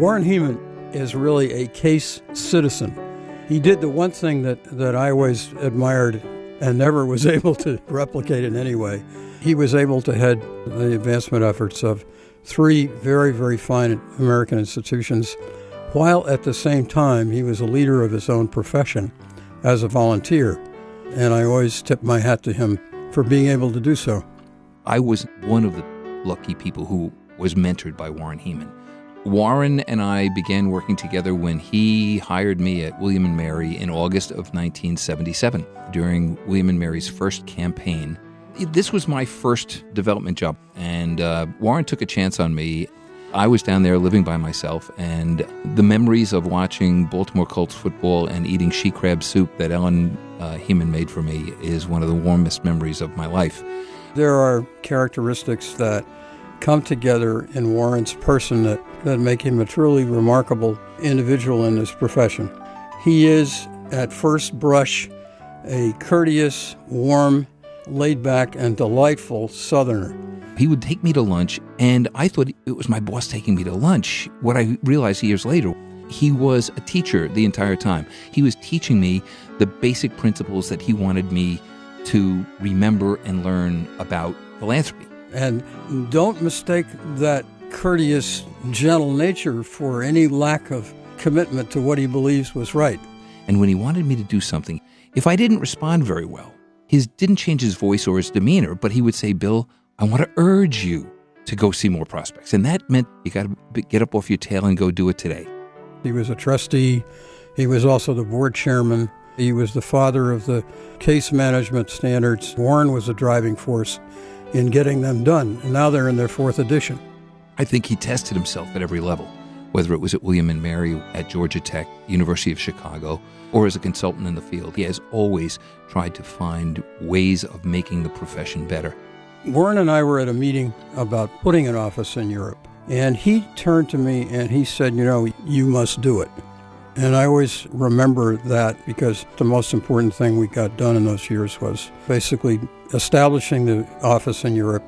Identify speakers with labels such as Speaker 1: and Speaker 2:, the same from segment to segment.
Speaker 1: Warren Heemann is really a case citizen. He did the one thing that I always admired and never was able to replicate in any way. He was able to head the advancement efforts of three very, very fine American institutions, while at the same time he was a leader of his own profession as a volunteer. And I always tip my hat to him for being able to do so.
Speaker 2: I was one of the lucky people who was mentored by Warren Heemann. Warren and I began working together when he hired me at William & Mary in August of 1977 during William & Mary's first campaign. This was my first development job, and Warren took a chance on me. I was down there living by myself, and the memories of watching Baltimore Colts football and eating she crab soup that Ellen Heemann made for me is one of the warmest memories of my life.
Speaker 1: There are characteristics that come together in Warren's person that make him a truly remarkable individual in his profession. He is, at first brush, a courteous, warm, laid-back, and delightful Southerner.
Speaker 2: He would take me to lunch, and I thought it was my boss taking me to lunch. What I realized years later, he was a teacher the entire time. He was teaching me the basic principles that he wanted me to remember and learn about philanthropy.
Speaker 1: And don't mistake that courteous, gentle nature for any lack of commitment to what he believes was right.
Speaker 2: And when he wanted me to do something, if I didn't respond very well, he didn't change his voice or his demeanor, but he would say, "Bill, I want to urge you to go see more prospects." And that meant you got to get up off your tail and go do it today.
Speaker 1: He was a trustee. He was also the board chairman. He was the father of the case management standards. Warren was a driving force in getting them done, and now they're in their fourth edition.
Speaker 2: I think he tested himself at every level, whether it was at William & Mary, at Georgia Tech, University of Chicago, or as a consultant in the field. He has always tried to find ways of making the profession better.
Speaker 1: Warren and I were at a meeting about putting an office in Europe, and he turned to me and he said, "You must do it." And I always remember that because the most important thing we got done in those years was basically establishing the office in Europe.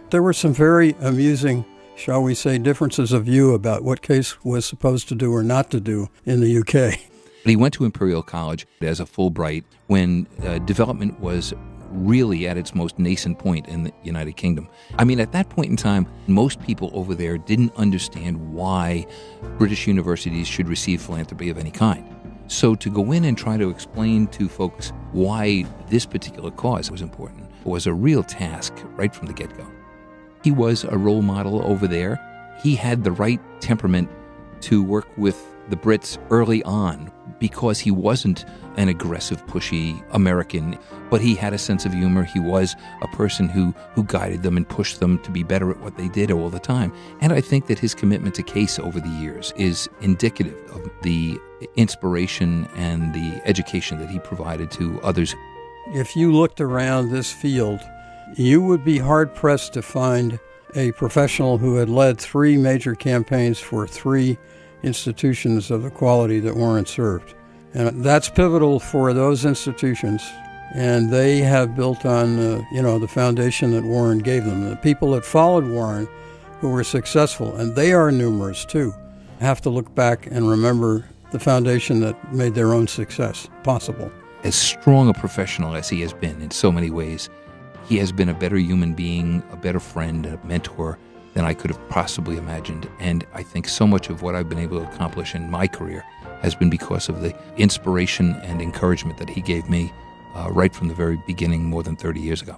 Speaker 1: There were some very amusing, shall we say, differences of view about what Case was supposed to do or not to do in the UK.
Speaker 2: He went to Imperial College as a Fulbright when development was really at its most nascent point in the United Kingdom. I mean, at that point in time, most people over there didn't understand why British universities should receive philanthropy of any kind. So to go in and try to explain to folks why this particular cause was important was a real task right from the get-go. He was a role model over there. He had the right temperament to work with the Brits early on because he wasn't an aggressive, pushy American, but he had a sense of humor. He was a person who guided them and pushed them to be better at what they did all the time. And I think that his commitment to Case over the years is indicative of the inspiration and the education that he provided to others.
Speaker 1: If you looked around this field, you would be hard-pressed to find a professional who had led three major campaigns for three institutions of the quality that Warren served. And that's pivotal for those institutions, and they have built on the foundation that Warren gave them. The people that followed Warren who were successful, and they are numerous too, have to look back and remember the foundation that made their own success possible.
Speaker 2: As strong a professional as he has been in so many ways, he has been a better human being, a better friend, a mentor than I could have possibly imagined. And I think so much of what I've been able to accomplish in my career has been because of the inspiration and encouragement that he gave me right from the very beginning more than 30 years ago.